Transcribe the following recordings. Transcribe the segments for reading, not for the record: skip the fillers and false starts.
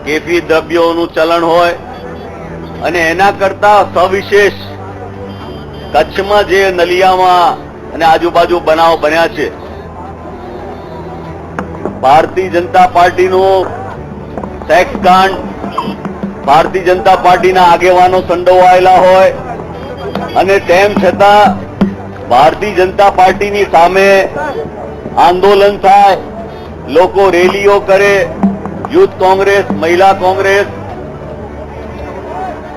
કેફી દ્રવ્યોનું ચલણ હોય અને એના કરતા સવિશેષ કચ્છમાં જે નલિયામાં અને આજુબાજુ બનાવ બન્યા છે, ભારતીય જનતા પાર્ટીનું સેક્સ કાંડ, ભારતીય જનતા પાર્ટીના આગેવાનો સંડોવાયેલા હોય અને તેમ છતાં ભારતીય જનતા પાર્ટીની સામે આંદોલન થાય, લોકો રેલીઓ કરે, યુથ કોંગ્રેસ, મહિલા કોંગ્રેસ,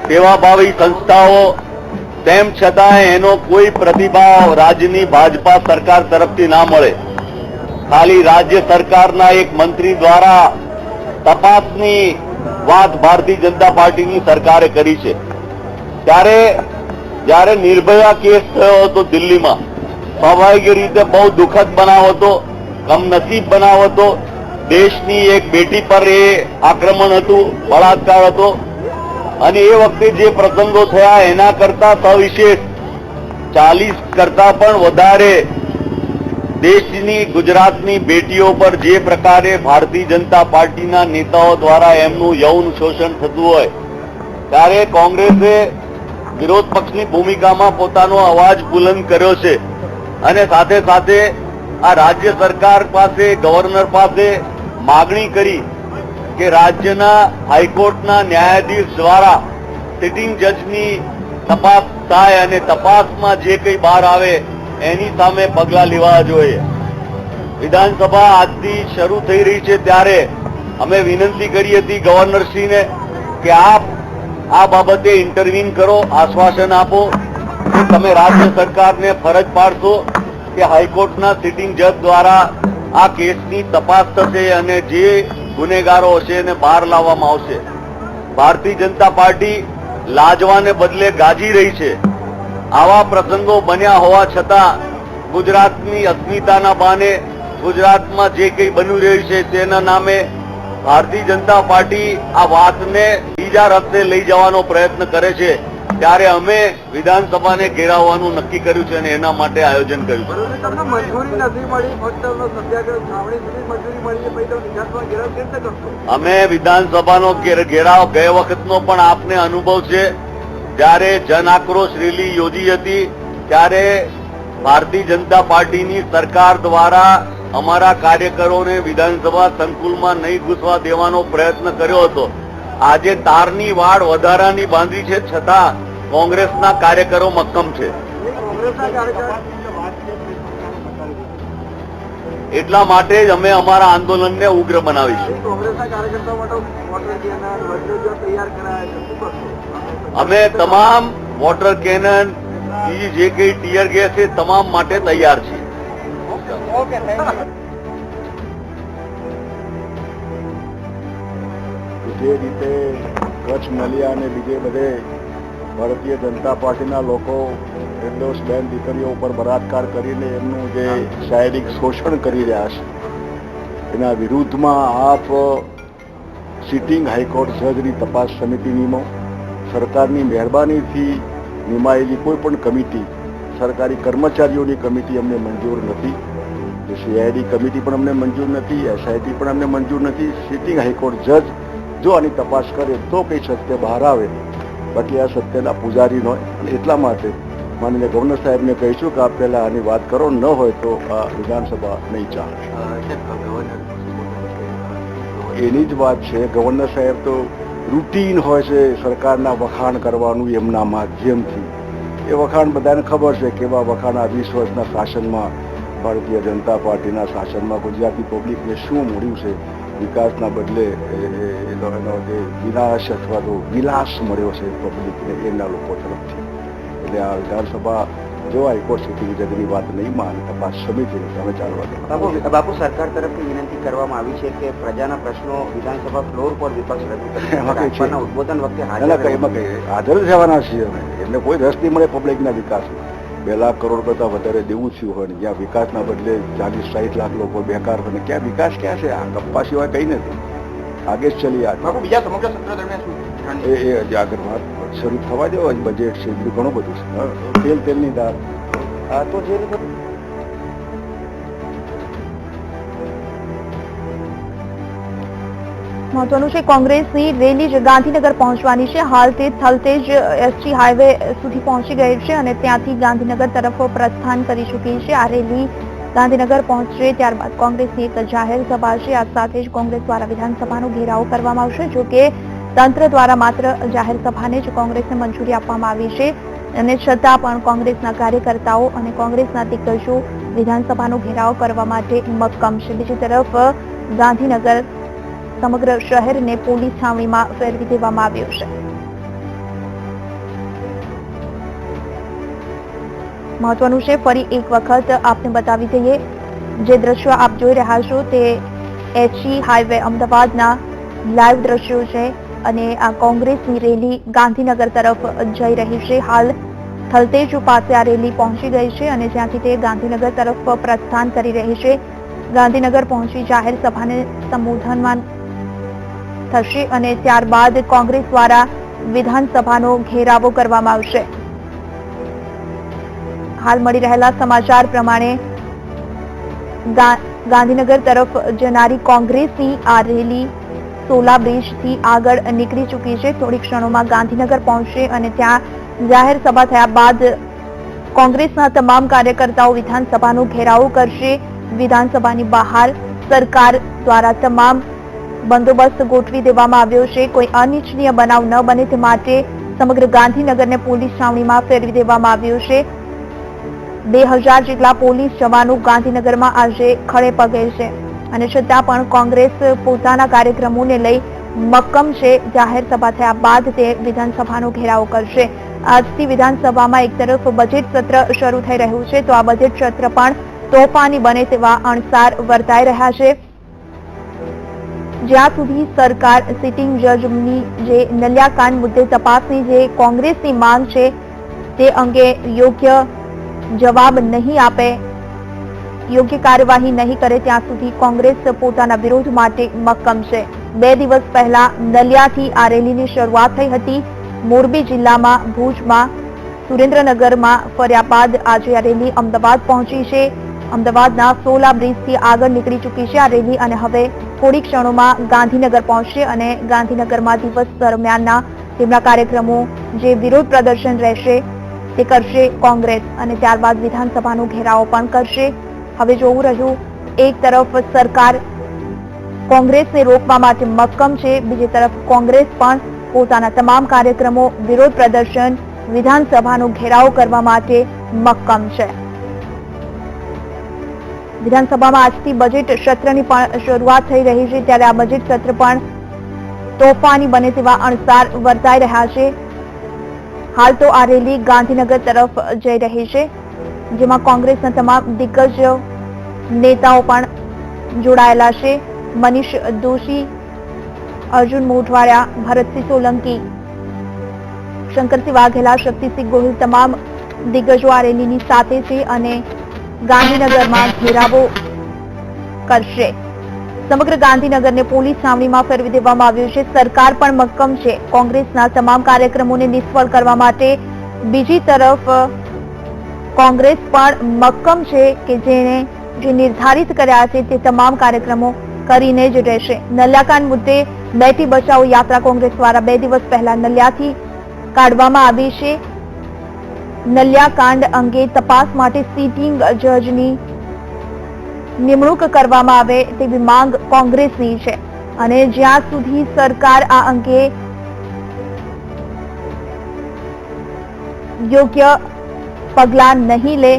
સેવાભાવી સંસ્થાઓ, તેમ છતાં એનો કોઈ પ્રતિભાવ રાજ્યની ભાજપા સરકાર તરફથી ના મળે. ખાલી રાજ્ય સરકારના એક મંત્રી દ્વારા તપાસની વાત ભારતીય જનતા પાર્ટીની સરકારે કરી છે. ત્યારે જ્યારે નિર્ભયા કેસ થયો હતો દિલ્હીમાં, સ્વાભાવિક રીતે બહુ દુઃખદ બનાવ હતો, કમનસીબ બનાવ હતો. દેશની એક બેટી પર એ આક્રમણ હતું, બળાત્કાર હતો અને એ વખતે જે પ્રસંગો થયા એના કરતા સવિશેષ 40 કરતા પણ વધારે દેશની, ગુજરાતની બેટીઓ પર જે પ્રકારે ભારતીય જનતા પાર્ટીના નેતાઓ દ્વારા એમનું યૌન શોષણ થતું હોય, ત્યારે કોંગ્રેસે વિરોધ પક્ષની ભૂમિકામાં પોતાનો અવાજ બુલંદ કર્યો છે અને સાથે સાથે આ રાજ્ય સરકાર પાસે, ગવર્નર પાસે માગણી કરી કે રાજ્યના હાઈકોર્ટના ન્યાયાધીશ દ્વારા સિટિંગ જજની તપાસ થાય અને તપાસમાં જે કંઈ બહાર આવે એની સામે પગલાં લેવા જોઈએ. વિધાનસભા આજથી શરૂ થઈ રહી છે ત્યારે અમે વિનંતી કરી હતી ગવર્નરશ્રીને કે આપ આ બાબતે ઇન્ટરવીન કરો, આશ્વાસન આપો કે તમે રાજ્ય સરકારને ફરજ પાડશો કે હાઈકોર્ટના સિટિંગ જજ દ્વારા આ કેસની તપાસ થશે અને જે ગુનેગારો હશે એને બહાર લાવવામાં આવશે. ભારતીય જનતા પાર્ટી લાજવાને બદલે ગાજી રહી છે. આવા પ્રસંગો બન્યા હોવા છતાં ગુજરાતની અસ્મિતાના બહાને, ગુજરાતમાં જે કંઈ બની રહ્યું છે તેના નામે ભારતીય જનતા પાર્ટી આ વાતને બીજા રસ્તે લઈ જવાનો પ્રયત્ન કરે છે. ત્યારે અમે વિધાનસભાને ઘેરાવવાનું નક્કી કર્યું છે અને એના માટે આયોજન કર્યું છે. અમે વિધાનસભાનો ઘેરાવ ગયે વખતનો પણ આપને અનુભવ છે. જ્યારે જન આક્રોશ રેલી યોજી હતી ત્યારે ભારતીય જનતા પાર્ટીની સરકાર દ્વારા અમારા કાર્યકરોને વિધાનસભા સંકુલમાં નહીં ઘૂસવા દેવાનો પ્રયત્ન કર્યો હતો. આજે તારની વાડ વધારાની બાંધી છે છતાં કોંગ્રેસના કાર્યકરો મક્કમ છે. એટલા માટે જ અમે અમારા આંદોલનને ઉગ્ર બનાવીશું. અમે તમામ વોટર કેનન, બીજી જે કઈ ટીયર ગેસ છે તમામ માટે તૈયાર છીએ. જે રીતે કચ્છ, નલિયા અને બીજે બધે ભારતીય જનતા પાર્ટીના લોકો નિર્દોષ દીકરીઓ ઉપર બળાત્કાર કરીને એમનું જે શારીરિક શોષણ કરી રહ્યા છે એના વિરુદ્ધમાં આપ સિટિંગ હાઈકોર્ટ જજની તપાસ સમિતિ નિમો. સરકારની મહેરબાનીથી નિમાયેલી કોઈ પણ કમિટી, સરકારી કર્મચારીઓની કમિટી અમને મંજૂર નથી. સીઆઈડી કમિટી પણ અમને મંજૂર નથી, એસઆઈટી પણ અમને મંજૂર નથી. સિટિંગ હાઈકોર્ટ જજ જો આની તપાસ કરે તો કંઈ સત્ય બહાર આવે, બાકી આ સત્યના પૂજારી ન હોય. એટલા માટે માનીને ગવર્નર સાહેબને કહીશું કે આપ પહેલાં આની વાત કરો, ન હોય તો આ વિધાનસભા નહીં ચાલે. એની જ વાત છે. ગવર્નર સાહેબ તો રૂટીન હોય છે સરકારના વખાણ કરવાનું એમના માધ્યમથી. એ વખાણ બધાને ખબર છે કેવા વખાણ આ 20 વર્ષના શાસનમાં, ભારતીય જનતા પાર્ટીના શાસનમાં ગુજરાતી પબ્લિકને શું મળ્યું છે. વિકાસના બદલે એનો જે વિનાશ અથવા તો વિલાસ મળ્યો છે પબ્લિકને એના લોકો તરફથી. એટલે આ વિધાનસભા જો હાઈકોર્ટ સિટિંગ જજની વાત નહીં માને, તપાસ સમિતિને તમે ચાલવા દો. બાપુ, સરકાર તરફથી વિનંતી કરવામાં આવી છે કે પ્રજાના પ્રશ્નો વિધાનસભા ફ્લોર પર વિપક્ષ રજૂ કરે. ઉદબોધન વખતે હાજર રહેવાના છીએ અમે. એમને કોઈ રસ નહીં મળે પબ્લિકના વિકાસમાં. 2 લાખ કરોડ કરતાં વધારે દેવું થયું હોય ને જ્યાં વિકાસના બદલે 40-60 લાખ લોકો બેકાર હોય ને ક્યાં વિકાસ ક્યાં છે? આ ગપ્પા સિવાય કંઈ નથી. આગે જ ચલી આ બીજા સમગ્ર સત્ર દરમિયાન એ આગળ વાત શરૂ થવા દો. બજેટ છે, બીજું ઘણું બધું છે. તેલની દાળ આ તો જે રીતે મહત્વનું છે, કોંગ્રેસની રેલી જ ગાંધીનગર પહોંચવાની છે. હાલ તે થલતેજ એસટી હાઈવે સુધી પહોંચી ગઈ છે અને ત્યાંથી ગાંધીનગર તરફ પ્રસ્થાન કરી ચૂકી છે. આ રેલી ગાંધીનગર પહોંચશે ત્યારબાદ કોંગ્રેસની એક જાહેર સભા છે. આ સાથે જ કોંગ્રેસ દ્વારા વિધાનસભાનો ઘેરાવ કરવામાં આવશે. જોકે તંત્ર દ્વારા માત્ર જાહેર સભાને જ કોંગ્રેસને મંજૂરી આપવામાં આવી છે અને છતાં પણ કોંગ્રેસના કાર્યકર્તાઓ અને કોંગ્રેસના દિગ્ગજો વિધાનસભાનો ઘેરાવ કરવા માટે મક્કમ છે. બીજી તરફ ગાંધીનગર સમગ્ર શહેરને પોલીસ છાવણીમાં ફેરવી દેવામાં આવ્યું છે. મહત્વનું છે, ફરી એક વખત આપને બતાવી દઈએ, જે દ્રશ્યો આપ જોઈ રહ્યા છો તે એસજી હાઈવે અમદાવાદના લાઈવ દ્રશ્યો છે અને આ કોંગ્રેસની રેલી ગાંધીનગર તરફ જઈ રહી છે. હાલ થલતેજ પાસે આ રેલી પહોંચી ગઈ છે અને જ્યાંથી તે ગાંધીનગર તરફ પ્રસ્થાન કરી રહી છે. ગાંધીનગર પહોંચી જાહેર સભાને સંબોધનમાં થશે અને ત્યારબાદ કોંગ્રેસ દ્વારા વિધાનસભાનો ઘેરાવો કરવામાં આવશે. હાલ મળી રહેલા સમાચાર પ્રમાણે ગાંધીનગર તરફ જનારી કોંગ્રેસની આ રેલી સોલા બ્રિજથી આગળ નીકળી ચૂકી છે. થોડી ક્ષણોમાં ગાંધીનગર પહોંચશે અને ત્યાં જાહેર સભા થયા બાદ કોંગ્રેસના તમામ કાર્યકર્તાઓ વિધાનસભાનો ઘેરાવો કરશે. વિધાનસભાની બહાર સરકાર દ્વારા તમામ બંદોબસ્ત ગોઠવી દેવામાં આવ્યો છે. કોઈ અનિચ્છનીય બનાવ ન બને તે માટે સમગ્ર ગાંધીનગરને પોલીસ છાવણીમાં ફેરવી દેવામાં આવ્યું છે. 2000 જેટલા પોલીસ જવાનો ગાંધીનગરમાં આજે ખડે પગે છે અને છતાં પણ કોંગ્રેસ પોતાના કાર્યક્રમોને લઈ મક્કમ છે. જાહેર સભા થયા બાદ તે વિધાનસભાનો ઘેરાવો કરશે. આજથી વિધાનસભામાં એક તરફ બજેટ સત્ર શરૂ થઈ રહ્યું છે તો આ બજેટ સત્ર પણ તોફાની બને તેવા અણસાર વર્તાઈ રહ્યા છે. જ્યાં સુધી સરકાર સિટિંગ જજની જે નલિયાકાંડ મુદ્દે તપાસની જે કોંગ્રેસની માંગ છે તે અંગે યોગ્ય જવાબ નહીં આપે, યોગ્ય કાર્યવાહી નહીં કરે ત્યાં સુધી કોંગ્રેસ પોતાના વિરોધ માટે મક્કમ છે. 2 દિવસ પહેલા નલિયાથી આ રેલીની શરૂઆત થઈ હતી. મોરબી જિલ્લામાં, ભુજમાં, સુરેન્દ્રનગરમાં ફર્યા બાદ આજે આ રેલી અમદાવાદ પહોંચી છે. અમદાવાદના સોલા બ્રિજથી આગળ નીકળી ચૂકી છે આ રેલી અને હવે થોડી ક્ષણોમાં ગાંધીનગર પહોંચશે અને ગાંધીનગરમાં દિવસ દરમિયાનના તેમના કાર્યક્રમો જે વિરોધ પ્રદર્શન રહેશે તે કરશે કોંગ્રેસ અને ત્યારબાદ વિધાનસભાનો ઘેરાવો પણ કરશે. હવે જોવું રહ્યું, એક તરફ સરકાર કોંગ્રેસને રોકવા માટે મક્કમ છે, બીજી તરફ કોંગ્રેસ પણ પોતાના તમામ કાર્યક્રમો, વિરોધ પ્રદર્શન, વિધાનસભાનો ઘેરાવો કરવા માટે મક્કમ છે. વિધાનસભામાં આજથી બજેટ સત્રની પણ શરૂઆત થઈ રહી છે ત્યારે આ બજેટ સત્ર પણ તોફાની બને તેવા અણસાર વર્તાઈ રહ્યા છે. હાલ તો આ રેલી ગાંધીનગર તરફ જઈ રહી છે જેમાં કોંગ્રેસના તમામ દિગ્ગજ નેતાઓ પણ જોડાયેલા છે. મનીષ દોશી, અર્જુન મોઢવાડિયા, ભરતસિંહ સોલંકી, શંકરસિંહ વાઘેલા, શક્તિસિંહ ગોહિલ તમામ દિગ્ગજો આ રેલીની સાથે છે અને ગાંધીનગરમાં ઘેરાવો કરશે. સમગ્ર ગાંધીનગરને પોલીસ છાવણીમાં ફેરવી દેવામાં આવ્યું છે. સરકાર પણ મક્કમ છે કોંગ્રેસના તમામ કાર્યક્રમોને નિષ્ફળ કરવા માટે. બીજી તરફ કોંગ્રેસ પણ મક્કમ છે કે જેને જે નિર્ધારિત કર્યા છે તે તમામ કાર્યક્રમો કરીને જ રહેશે. નલિયાકાંડ મુદ્દે બેટી બચાવો યાત્રા કોંગ્રેસ દ્વારા 2 દિવસ પહેલા નલિયાથી કાઢવામાં આવી છે. નલિયાકાંડ અંગે તપાસ માટે સિટિંગ જજની નિમણૂક કરવામાં આવે તેવી માંગ કોંગ્રેસની છે અને જ્યાં સુધી સરકાર આ અંગે યોગ્ય પગલાં નહીં લે,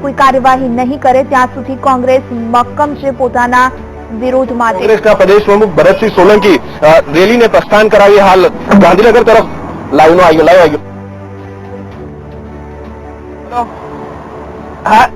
કોઈ કાર્યવાહી નહીં કરે ત્યાં સુધી કોંગ્રેસ મક્કમ છે પોતાના વિરોધ માટે. કોંગ્રેસના પ્રદેશ પ્રમુખ ભરતસિંહ સોલંકી રેલીને પ્રસ્થાન કરાવી હાલ ગાંધીનગર તરફ લાઈવ આવ્યો. હા,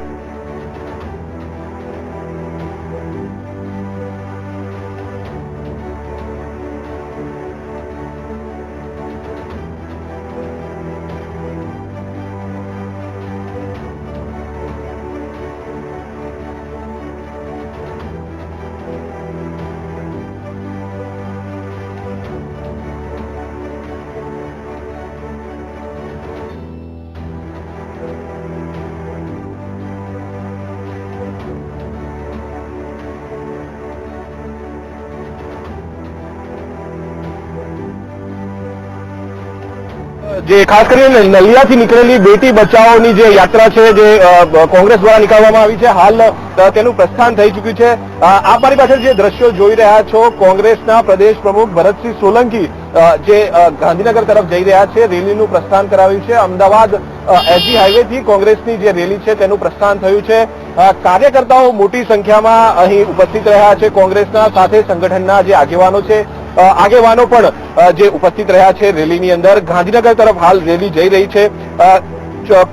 જે ખાસ કરીને નલિયાથી નીકળેલી બેટી બચાવોની જે યાત્રા છે જે કોંગ્રેસ દ્વારા નીકળવામાં આવી છે, હાલ તેનું પ્રસ્થાન થઈ ચૂક્યું છે. આપ મારી પાછળ જે દ્રશ્યો જોઈ રહ્યા છો, કોંગ્રેસના પ્રદેશ પ્રમુખ ભરતસિંહ સોલંકી જે ગાંધીનગર તરફ જઈ રહ્યા છે, રેલીનું પ્રસ્થાન કરાવ્યું છે. અમદાવાદ એસજી હાઈવેથી કોંગ્રેસની જે રેલી છે તેનું પ્રસ્થાન થયું છે. કાર્યકર્તાઓ મોટી સંખ્યામાં અહીં ઉપસ્થિત રહ્યા છે. કોંગ્રેસના સાથે સંગઠનના જે આગેવાનો છે, આગેવાનો પણ જે ઉપસ્થિત રહ્યા છે રેલીની અંદર. ગાંધીનગર તરફ હાલ રેલી જઈ રહી છે.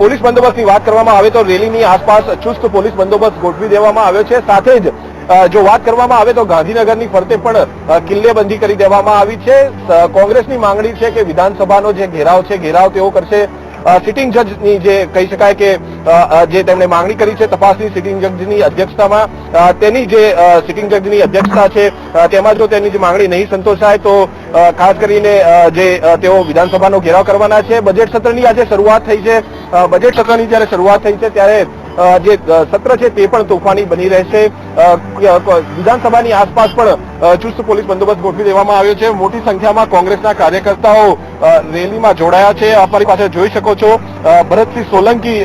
પોલીસ બંદોબસ્તની વાત કરવામાં આવે તો રેલીની આસપાસ ચુસ્ત પોલીસ બંદોબસ્ત ગોઠવી દેવામાં આવ્યો છે. સાથે જ જો વાત કરવામાં આવે તો ગાંધીનગરની ફરતે પણ કિલ્લેબંધી કરી દેવામાં આવી છે. કોંગ્રેસની માંગણી છે કે વિધાનસભાનો જે ઘેરાવ છે, ઘેરાવ તેઓ કરશે. સિટિંગ જજની જે કહી શકાય કે જે તેમણે માંગણી કરી છે તપાસની, સિટિંગ જજની અધ્યક્ષતામાં, તેની જે સિટિંગ જજની અધ્યક્ષતા છે તેમાં જો તેની જે માંગણી નહીં સંતોષાય તો ખાસ કરીને જે તેઓ વિધાનસભાનો ઘેરાવ કરવાના છે. બજેટ સત્રની આજે શરૂઆત થઈ છે. બજેટ સત્રની જ્યારે શરૂઆત થઈ છે ત્યારે જે સત્ર છે તે પણ તોફાની બની રહેશે. વિધાનસભાની આસપાસ પણ ચુસ્ત પોલીસ બંદોબસ્ત ગોઠવી દેવામાં આવ્યો છે. મોટી સંખ્યામાં કોંગ્રેસના કાર્યકર્તાઓ રેલીમાં જોડાયા છે. અમારી પાસે જોઈ શકો છો ભરતસિંહ સોલંકી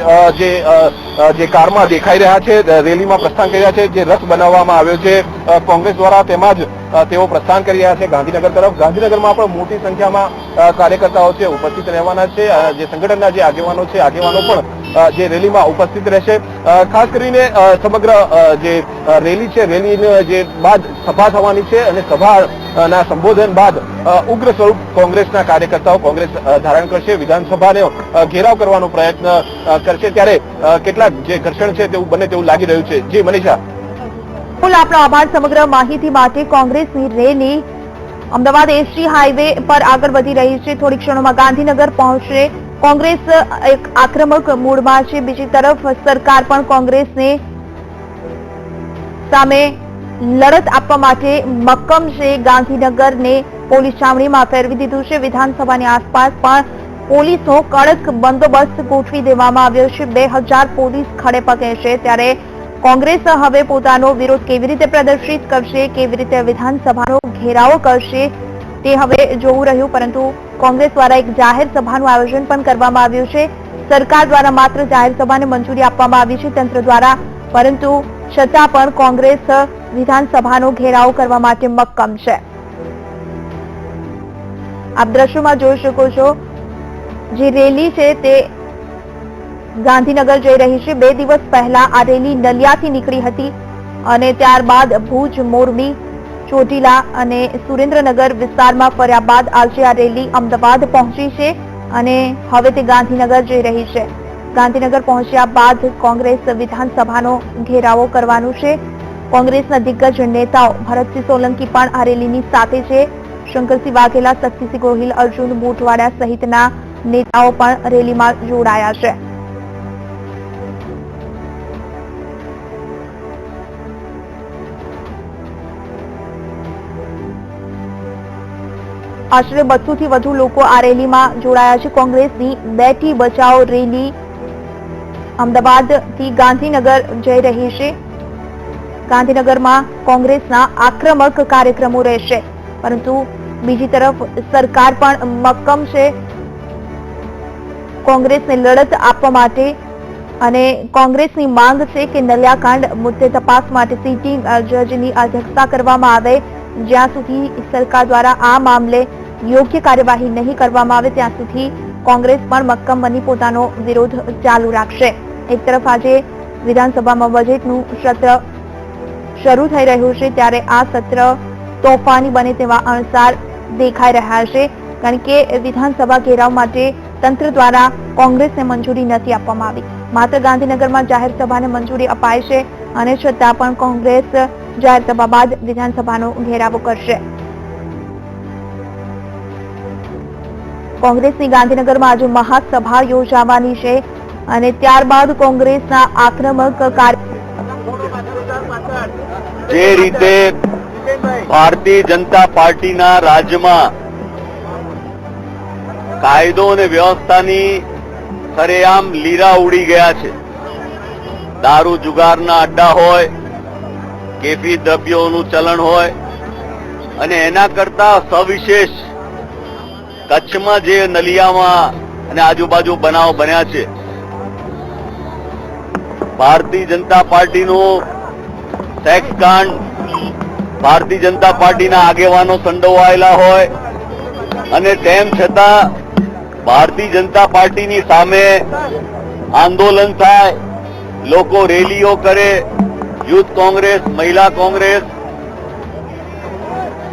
જે કારમાં દેખાઈ રહ્યા છે, રેલીમાં પ્રસ્થાન કરી રહ્યા છે. જે રથ બનાવવામાં આવ્યો છે કોંગ્રેસ દ્વારા, તેમાં જ તેઓ પ્રસ્થાન કરી રહ્યા છે ગાંધીનગર તરફ. ગાંધીનગરમાં પણ મોટી સંખ્યામાં કાર્યકર્તાઓ છે ઉપસ્થિત રહેવાના છે. જે સંગઠનના જે આગેવાનો છે, આગેવાનો પણ જે રેલીમાં ઉપસ્થિત રહેશે. ખાસ કરીને સમગ્ર જે રેલી છે, રેલીને જે બાદ સભા થવાની છે અને સભાના સંબોધન બાદ ઉગ્ર સ્વરૂપ કોંગ્રેસના કાર્યકર્તાઓ કોંગ્રેસ ધારણ કરશે. વિધાનસભાનો ઘેરાવ કરવાનો પ્રયત્ન કરશે. ત્યારે કેટલાક જે ઘર્ષણ છે તેવું બને તેવું લાગી રહ્યું છે. જી મનીષા. આપનો આભાર સમગ્ર માહિતી માટે. કોંગ્રેસની રેલી અમદાવાદ એસજી હાઈવે પર આગળ વધી રહી છે. થોડી ક્ષણોમાં ગાંધીનગર પહોંચશે. કોંગ્રેસ એક આક્રમક મૂડમાં છે. બીજી તરફ સરકાર પણ કોંગ્રેસને સામે લડત આપવા માટે મક્કમ છે. ગાંધીનગરને પોલીસ છાવણીમાં ફેરવી દીધું છે. વિધાનસભાની આસપાસ પણ પોલીસનો કડક બંદોબસ્ત ગોઠવી દેવામાં આવ્યો છે. 2000 પોલીસ ખડે પગે છે. ત્યારે કોંગ્રેસ હવે પોતાનો વિરોધ કેવી રીતે પ્રદર્શિત કરશે, કેવી રીતે વિધાનસભાનો ઘેરાવો કરશે તે હવે જોવું રહ્યું. પરંતુ કોંગ્રેસ દ્વારા એક જાહેર સભાનું આયોજન પણ કરવામાં આવ્યું છે. સરકાર દ્વારા માત્ર જાહેર સભાને મંજૂરી આપવામાં આવી છે તંત્ર દ્વારા, પરંતુ છતાં પણ કોંગ્રેસ વિધાનસભાનો ઘેરાવ કરવા માટે મક્કમ છે. આપ દ્રશ્યોમાં જોઈ શકો છો જે રેલી છે તે ગાંધીનગર જઈ રહી છે. 2 દિવસ પહેલા આ રેલી નલિયાથી નીકળી હતી અને ત્યારબાદ ભુજ, મોરબી, ચોટીલા અને સુરેન્દ્રનગર વિસ્તારમાં ફર્યા બાદ આજે આ રેલી અમદાવાદ પહોંચી છે અને હવે તે ગાંધીનગર જઈ રહી છે. ગાંધીનગર પહોંચ્યા બાદ કોંગ્રેસ વિધાનસભાનો ઘેરાવો કરવાનું છે. કોંગ્રેસના દિગ્ગજ નેતાઓ ભરતસિંહ સોલંકી પણ આ રેલીની સાથે છે. શંકરસિંહ વાઘેલા, શક્તિસિંહ ગોહિલ, અર્જુન મોઢવાડિયા સહિતના નેતાઓ પણ રેલીમાં જોડાયા છે. આશરે 200 થી વધુ લોકો આ રેલીમાં જોડાયા છે. કોંગ્રેસની બેટી બચાવો રેલી અમદાવાદથી ગાંધીનગર જઈ રહી છે. ગાંધીનગરમાં કોંગ્રેસના આક્રમક કાર્યક્રમો રહેશે, પરંતુ બીજી તરફ સરકાર પણ મક્કમ છે કોંગ્રેસને લડત આપવા માટે અને કોંગ્રેસની માંગ છે કે નલિયાકાંડ મુદ્દે તપાસ માટે સિટિંગ જજની અધ્યક્ષતા કરવામાં આવે. જ્યાં સુધી સરકાર દ્વારા આ મામલે યોગ્ય કાર્યવાહી નહીં કરવામાં આવે ત્યાં સુધી કોંગ્રેસ પણ મક્કમ બની પોતાનો વિરોધ ચાલુ રાખશે. એક તરફ આજે વિધાનસભામાં બજેટનું સત્ર શરૂ થઈ રહ્યું છે, ત્યારે આ સત્ર તોફાની બને તેવા અણસાર દેખાઈ રહ્યા છે. કારણ કે વિધાનસભા ઘેરાવ માટે તંત્ર દ્વારા કોંગ્રેસને મંજૂરી નથી આપવામાં આવી. માત્ર ગાંધીનગરમાં જાહેર સભાને મંજૂરી અપાય છે અને છતાં પણ કોંગ્રેસ જાહેર સભા બાદ વિધાનસભાનો ઘેરાવો કરશે. કોંગ્રેસની ગાંધીનગરમાં આજે મહાસભા યોજાવાની છે અને ત્યારબાદ કોંગ્રેસના આક્રમક જે રીતે ભારતીય જનતા પાર્ટીના રાજ્યમાં કાયદો અને વ્યવસ્થાની સરેઆમ લીરા ઉડી ગયા છે. દારૂ જુગારના અડ્ડા હોય, કેફી દ્રવ્યોનું ચલણ હોય અને એના કરતા સવિશેષ કચ્છમાં જે નલિયામાં અને આજુબાજુ બનાવો બન્યા છે. ભારતીય જનતા પાર્ટીનું ટેક્સ કાંડ, ભારતીય જનતા પાર્ટીના આગેવાનો સંડોવાયેલા હોય અને તેમ છતાં ભારતીય જનતા પાર્ટીની સામે આંદોલન થાય, લોકો રેલીઓ કરે, યુથ કોંગ્રેસ, મહિલા કોંગ્રેસ,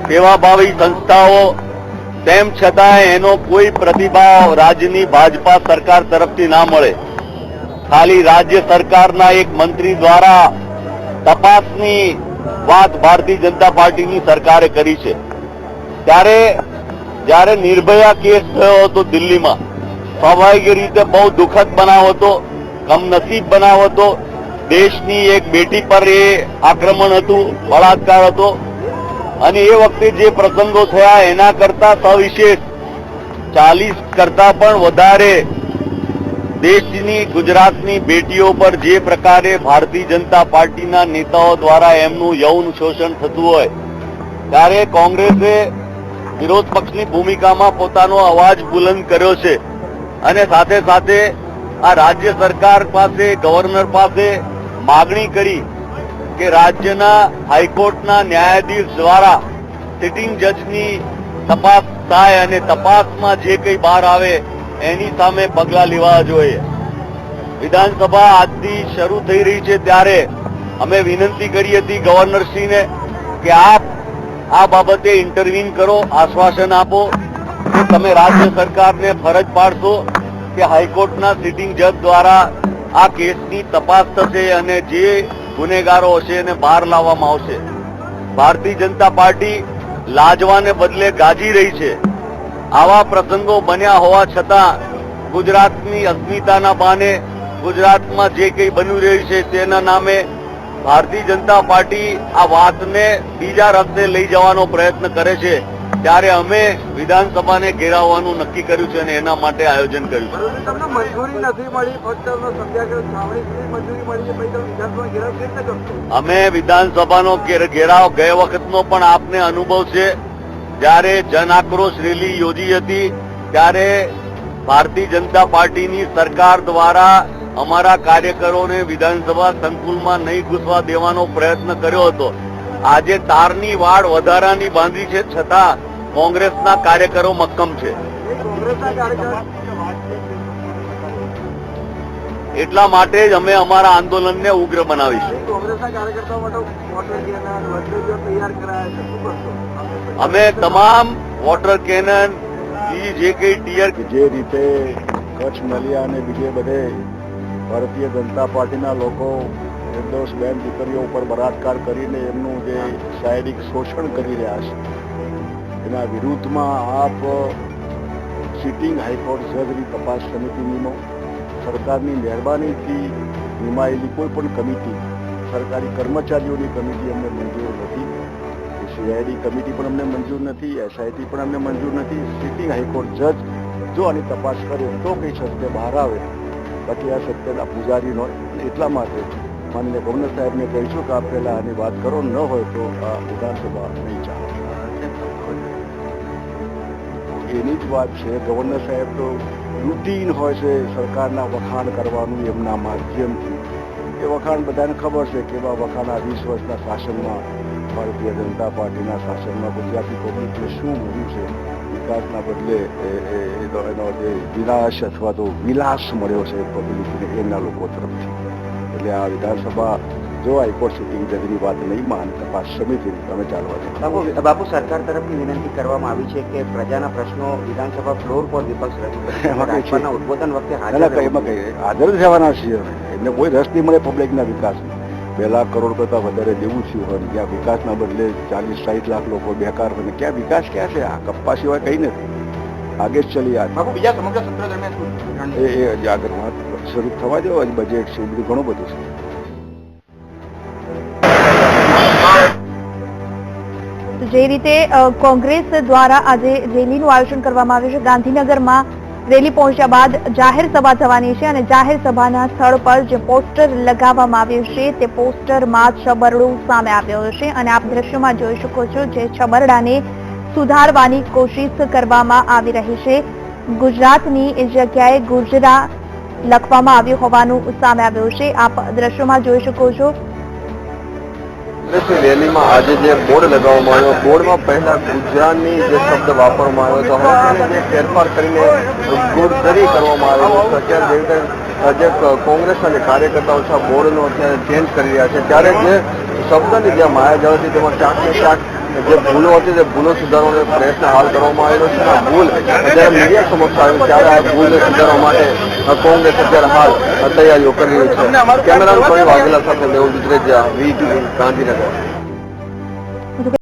સેવાભાવી સંસ્થાઓ, તેમ છતાં એનો કોઈ પ્રતિભાવ રાજ્યની ભાજપા સરકાર તરફથી ના મળે. ખાલી રાજ્ય સરકારના એક મંત્રી દ્વારા તપાસની વાત ભારતીય જનતા પાર્ટીની સરકારે કરી છે. ત્યારે જ્યારે નિર્ભયા કેસ થયો હતો દિલ્હીમાં, સ્વાભાવિક રીતે બહુ દુઃખદ બનાવ હતો, કમનસીબ બનાવ હતો. દેશની એક બેટી પર એ આક્રમણ હતું, બળાત્કાર હતો અને એ વખતે જે પ્રસંગો થયા એના કરતા સવિશેષ 40 કરતા પણ વધારે દેશની, ગુજરાતની બેટીઓ પર જે પ્રકારે ભારતીય જનતા પાર્ટીના નેતાઓ દ્વારા એમનું યૌન શોષણ થતું હોય, ત્યારે કોંગ્રેસે વિરોધ પક્ષની ભૂમિકામાં પોતાનો અવાજ બુલંદ કર્યો છે અને સાથે સાથે આ રાજ્ય સરકાર પાસે, ગવર્નર પાસે માગણી કરી કે રાજ્યના હાઈકોર્ટના ન્યાયાધીશ દ્વારા સિટિંગ જજની તપાસ થાય અને તપાસમાં જે કંઈ બહાર આવે એની સામે પગલાં લેવા જોઈએ. વિધાનસભા આજથી શરૂ થઈ રહી છે ત્યારે અમે વિનંતી કરી હતી ગવર્નરશ્રીને કે આપ આ બાબતે ઇન્ટરવીન કરો, આશ્વાસન આપો કે તમે રાજ્ય સરકારને ફરજ પાડશો કે હાઈકોર્ટના સિટિંગ જજ દ્વારા આ કેસની તપાસ થશે અને જે ગુનેગારો હશે એને બહાર લાવવામાં આવશે. ભારતીય જનતા પાર્ટી લાજવાને બદલે ગાજી રહી છે. આવા પ્રસંગો બન્યા હોવા છતાં ગુજરાતની અસ્મિતાના બહાને, ગુજરાતમાં જે કંઈ બની રહ્યું છે તેના નામે ભારતીય જનતા પાર્ટી આ વાતને બીજા રસ્તે લઈ જવાનો પ્રયત્ન કરે છે. ત્યારે અમે વિધાનસભાને ઘેરાવવાનું નક્કી કર્યું છે અને એના માટે આયોજન કર્યું છે. તમને મંજૂરી નથી મળી, ફક્ત સત્યાગ્રહ છાવણી સુધી મંજૂરી મળી છે, પછી તમે વિધાનસભા ઘેરાવ કેવી રીતે કરશો? અમે વિધાનસભાનો ઘેરાવ ગયા વખતનો પણ આપને અનુભવ છે. જ્યારે જન આક્રોશ રેલી યોજી હતી ત્યારે ભારતીય જનતા પાર્ટીની સરકાર દ્વારા અમારા કાર્યકરોને વિધાનસભા સંકુલમાં નહીં ઘૂસવા દેવાનો પ્રયત્ન કર્યો હતો. આજે તારની વાડ વધારાની બાંધી છે છતાં કોંગ્રેસના કાર્યકરો મક્કમ છે. એટલા માટે જ અમે અમારા આંદોલનને ઉગ્ર બનાવીશું. અમે તમામ વોટર કેનન, જે કઈ ટીયર, જે રીતે કચ્છ, નલિયા અને બીજે બધે ભારતીય જનતા પાર્ટીના લોકો નિર્દોષ બેન દીકરીઓ ઉપર બળાત્કાર કરીને એમનું જે શારીરિક શોષણ કરી રહ્યા છે એના વિરુદ્ધમાં આપ સિટિંગ હાઈકોર્ટ જજની તપાસ સમિતિ નિમો. સરકારની મહેરબાનીથી નિમાયેલી કોઈ પણ કમિટી, સરકારી કર્મચારીઓની કમિટી અમને મંજૂર નથી. સીઆઈડી કમિટી પણ અમને મંજૂર નથી, એસઆઈટી પણ અમને મંજૂર નથી. સિટિંગ હાઈકોર્ટ જજ જો આની તપાસ કરે તો કંઈ સત્ય બહાર આવે, બાકી આ સત્યના પૂજારી હોય. એટલા માટે માનીને ગવર્નર સાહેબને કહીશું કે આપ પહેલા આની વાત કરો, ન હોય તો આ વિધાનસભા નહીં ચાલે. એની જ વાત છે. ગવર્નર સાહેબ તો રૂટીન હોય છે સરકારના વખાણ કરવાનું એમના માધ્યમથી. એ વખાણ બધાને ખબર છે કે એવા વખાણ આ 20 વર્ષના શાસનમાં, ભારતીય જનતા પાર્ટીના શાસનમાં ગુજરાતી પબ્લિકને શું મળ્યું છે. વિકાસના બદલે એનો જે વિનાશ અથવા તો વિલાસ મળ્યો છે પબ્લિકને એમના લોકો તરફથી. એટલે આ વિધાનસભા જો હાઈકોર્ટ સિટિંગ જજની વાત નહીં માન, તપાસ સમિતિ તમે ચાલવા દો. બાપુ, સરકાર તરફથી વિનંતી કરવામાં આવી છે કે પ્રજાના પ્રશ્નો વિધાનસભા ફ્લોર પર વિપક્ષ રજૂ કરે. ઉદબોધન વખતે હાજર જ રહેવાના છીએ. એમને કોઈ રસ નહીં મળે પબ્લિકના વિકાસમાં. 2 લાખ કરોડ કરતા વધારે દેવું થયું હોય, ત્યાં વિકાસના બદલે 40-60 લાખ લોકો બેકાર હોય. ક્યાં વિકાસ ક્યાં છે? આ કપ્પા સિવાય કંઈ નથી. આગે જ ચલી આ બીજા સમગ્ર સત્ર દરમિયાન એ આગળ વાત શરૂ થવા દો. બજેટ છે, બધું ઘણું બધું છે. જે રીતે કોંગ્રેસ દ્વારા આજે રેલીનું આયોજન કરવામાં આવ્યું છે. ગાંધીનગરમાં રેલી પહોંચ્યા બાદ જાહેર સભા થવાની છે અને જાહેર સભાના સ્થળ પર જે પોસ્ટર લગાવવામાં આવ્યું છે તે પોસ્ટરમાં છબરડો સામે આવ્યો છે અને આપ દ્રશ્યમાં જોઈ શકો છો જે છબરડાને સુધારવાની કોશિશ કરવામાં આવી રહી છે. ગુજરાતની એ જગ્યાએ ગુર્જરા લખવામાં આવ્યું હોવાનું સામે આવ્યું છે. આપ દ્રશ્યોમાં જોઈ શકો છો. કોંગ્રેસની રેલીમાં આજે જે બોર્ડ લગાવવામાં આવ્યો, બોર્ડમાં પહેલા ગુજરાતની જે શબ્દ વાપરવામાં આવ્યો હતો, હવે તેને જે ફેરફાર કરીને ગુર્જરી કરવામાં આવ્યો છે. અત્યારે જે રીતે જે કોંગ્રેસના જે કાર્યકર્તાઓ છે બોર્ડનો અત્યારે ચેન્જ કરી રહ્યા છે, ત્યારે જે શબ્દની જે માયાજાળ હતી તેમાં ક્યાંક ને ક્યાંક જે ભૂલો હતી તે ભૂલો સુધારવાનો પ્રયત્ન હાલ કરવામાં આવેલો છે. આ ભૂલ જ્યારે મીડિયા સમક્ષ આવી ત્યારે આ ભૂલને સુધારવા માટે કોંગ્રેસ અત્યારે હાલ તૈયારીઓ કરી રહી છે. કેમેરામેન વાઘેલા સાથે મેહુલ દુધરેજા, VTV ગાંધીનગર.